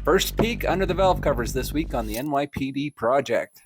First peek under the valve covers this week on the NYPD project.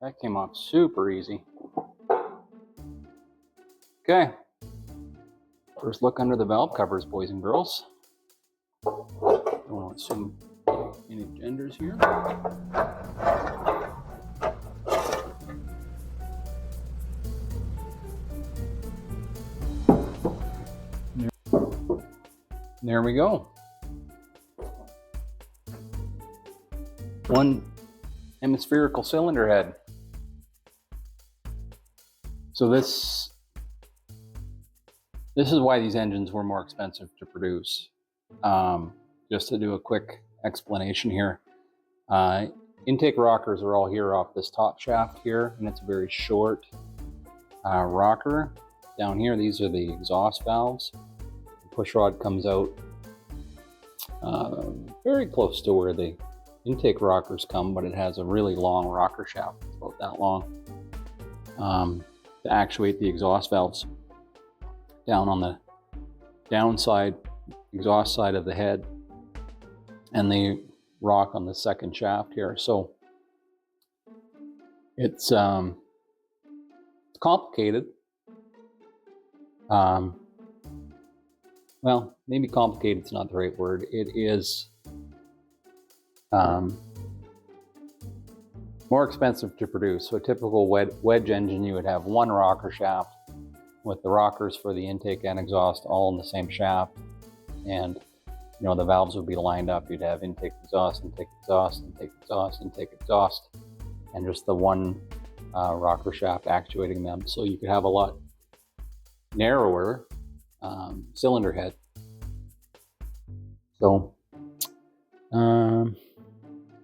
That came off super easy. Okay. First look under the valve covers, boys and girls. Don't want to assume any genders here. There we go. One hemispherical cylinder head. So this is why these engines were more expensive to produce. Just to do a quick explanation here. Intake rockers are all here off this top shaft here, and it's a very short rocker. Down here, these are the exhaust valves. The push rod comes out very close to where the intake rockers come, but it has a really long rocker shaft. It's about that long to actuate the exhaust valves down on the downside exhaust side of the head, and they rock on the second shaft here. So it's complicated. Well, maybe complicated is not the right word. It is more expensive to produce. So a typical wedge engine, you would have one rocker shaft with the rockers for the intake and exhaust all in the same shaft. And you know, the valves would be lined up. You'd have intake, exhaust, intake, exhaust, intake, exhaust, intake, exhaust, and just the one rocker shaft actuating them. So you could have a lot narrower cylinder head. So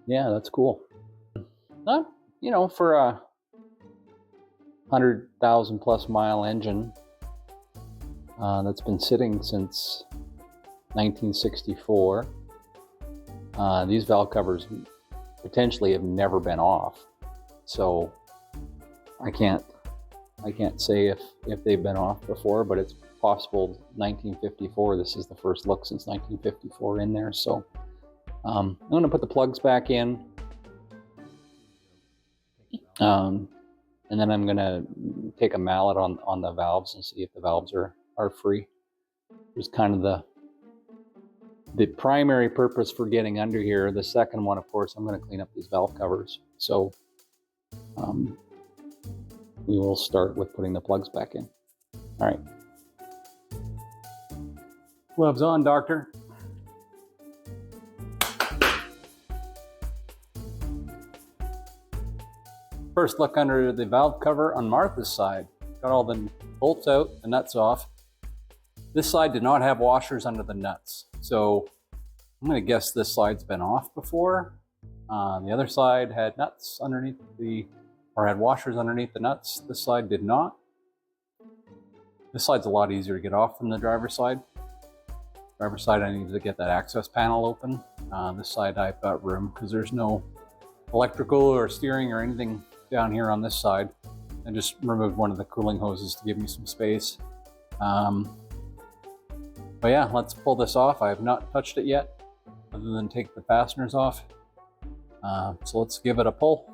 yeah, that's cool. Not, you know, for a 100,000 plus mile engine that's been sitting since 1964. These valve covers potentially have never been off, so I can't say if they've been off before, but it's possible. 1954, this is the first look since 1954 in there. So I'm going to put the plugs back in, and then I'm going to take a mallet on the valves and see if the valves are free. There's kind of the primary purpose for getting under here. The second one, of course, I'm going to clean up these valve covers. So we will start with putting the plugs back in. All right. Gloves on, doctor. First look under the valve cover on Martha's side. Got all the bolts out, the nuts off. This side did not have washers under the nuts. So I'm going to guess this side's been off before. The other side had nuts underneath had washers underneath the nuts. This side did not. This side's a lot easier to get off from the driver's side. Driver's side, I needed to get that access panel open. This side I've got room because there's no electrical or steering or anything down here on this side. I just removed one of the cooling hoses to give me some space. But yeah, let's pull this off. I have not touched it yet, other than take the fasteners off. So let's give it a pull.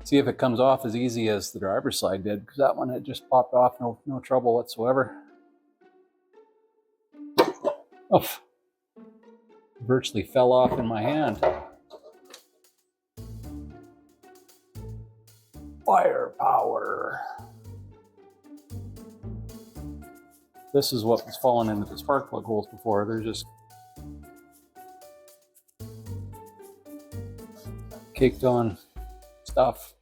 See if it comes off as easy as the driver's side did, because that one had just popped off, no trouble whatsoever. Oof. Virtually fell off in my hand. Firepower. This is what was falling into the spark plug holes before. They're just caked on stuff.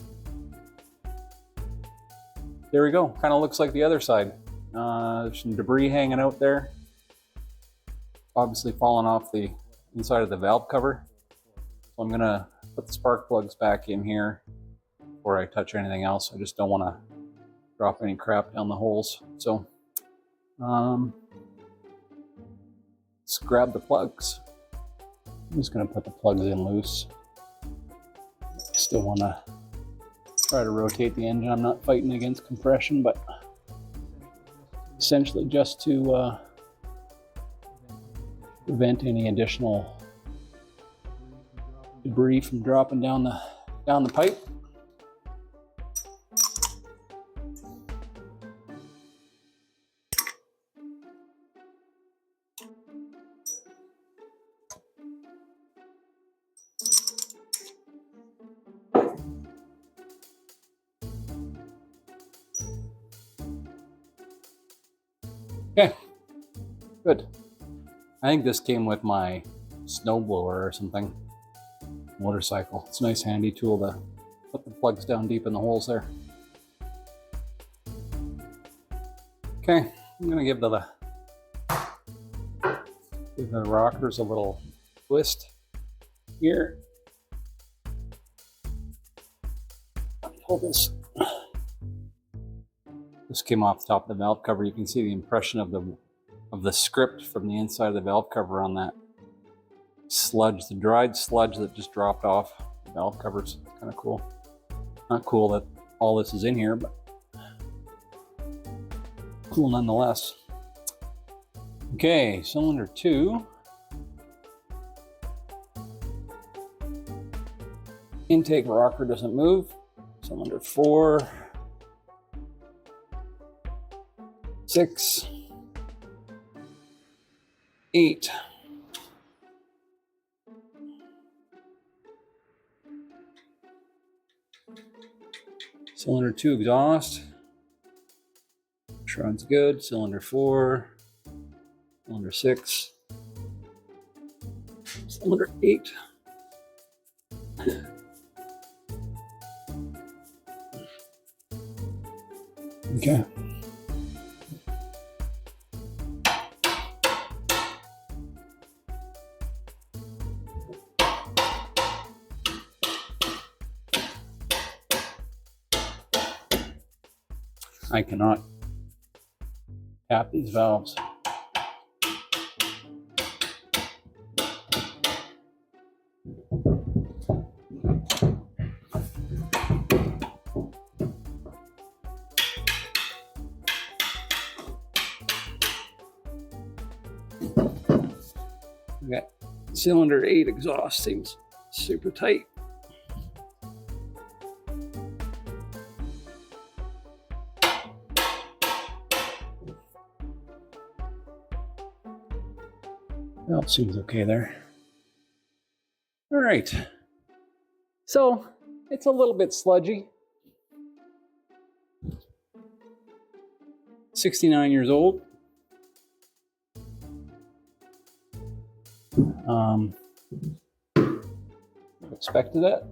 There we go. Kind of looks like the other side. There's some debris hanging out there. Obviously falling off the inside of the valve cover. So I'm gonna put the spark plugs back in here before I touch anything else. I just don't want to drop any crap down the holes. So let's grab the plugs. I'm just gonna put the plugs in loose. Still want to try to rotate the engine. I'm not fighting against compression, but essentially just to prevent any additional debris from dropping down the pipe. Okay, good. I think this came with my snowblower or something. Motorcycle. It's a nice handy tool to put the plugs down deep in the holes there. Okay, I'm gonna give the rockers a little twist here. Pull this. This came off the top of the valve cover. You can see the impression of the script from the inside of the valve cover on that sludge, the dried sludge that just dropped off the valve covers. It's kind of cool. Not cool that all this is in here, but cool nonetheless. Okay, cylinder 2. Intake rocker doesn't move. Cylinder 4. 6. 8. Cylinder 2 exhaust. Pushrod's good. Cylinder 4. Cylinder 6. Cylinder 8. Okay. I cannot tap these valves. Okay, cylinder 8 exhaust seems super tight. Well, seems okay there. All right. So it's a little bit sludgy. 69 years old. Expected that,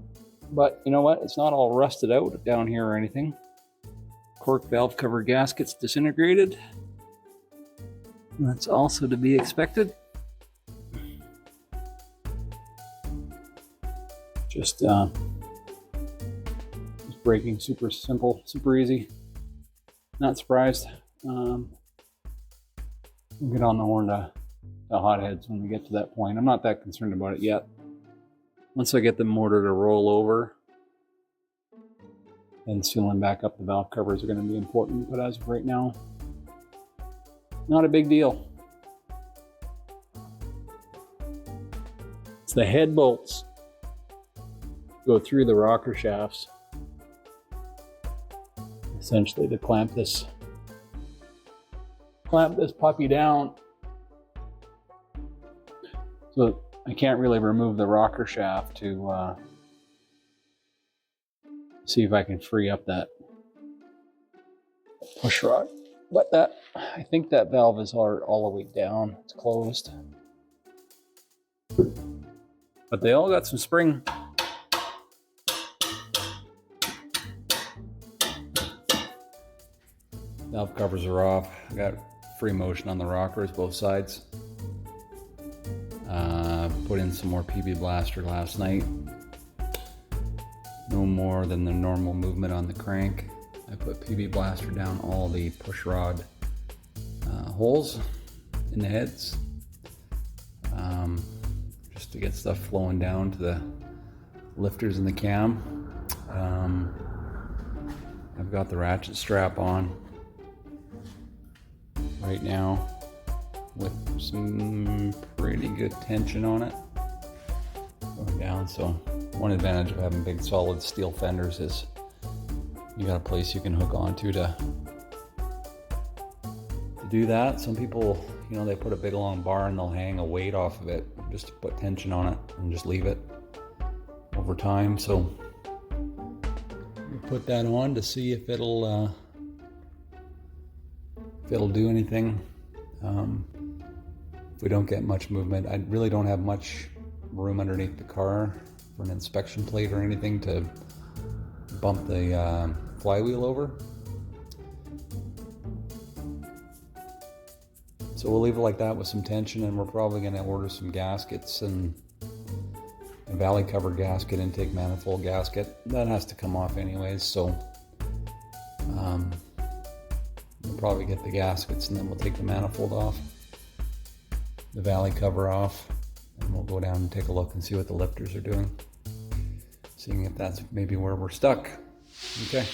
but you know what? It's not all rusted out down here or anything. Cork valve cover gaskets disintegrated. That's also to be expected. Just breaking super simple, super easy. Not surprised. We'll get on the horn to hotheads when we get to that point. I'm not that concerned about it yet. Once I get the motor to roll over, then sealing back up the valve covers are going to be important. But as of right now, not a big deal. It's the head bolts go through the rocker shafts, essentially to clamp this puppy down. So I can't really remove the rocker shaft to see if I can free up that push rod. But I think that valve is all the way down. It's closed. But they all got some spring Valve covers are off. I got free motion on the rockers, both sides. Put in some more PB Blaster last night. No more than the normal movement on the crank. I put PB Blaster down all the push rod holes in the heads, just to get stuff flowing down to the lifters in the cam. I've got the ratchet strap on right now with some pretty good tension on it going down. So one advantage of having big solid steel fenders is you got a place you can hook onto to do that. Some people, you know, they put a big long bar and they'll hang a weight off of it just to put tension on it and just leave it over time. So we put that on to see if it'll do anything. If we don't get much movement, I really don't have much room underneath the car for an inspection plate or anything to bump the flywheel over. So we'll leave it like that with some tension, and we're probably going to order some gaskets and a valley cover gasket, intake manifold gasket. That has to come off anyways, so we'll probably get the gaskets and then we'll take the manifold off, the valley cover off, and we'll go down and take a look and see what the lifters are doing, seeing if that's maybe where we're stuck. Okay,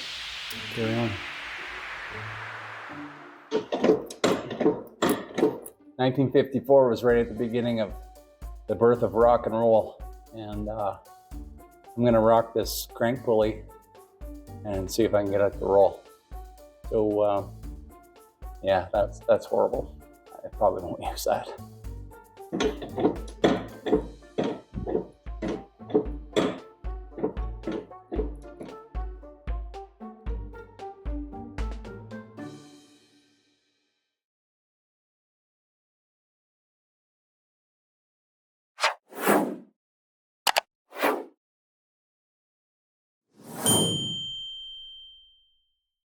carry on. 1954 was right at the beginning of the birth of rock and roll, and I'm gonna rock this crank pulley and see if I can get it to roll. So yeah, that's horrible. I probably won't use that.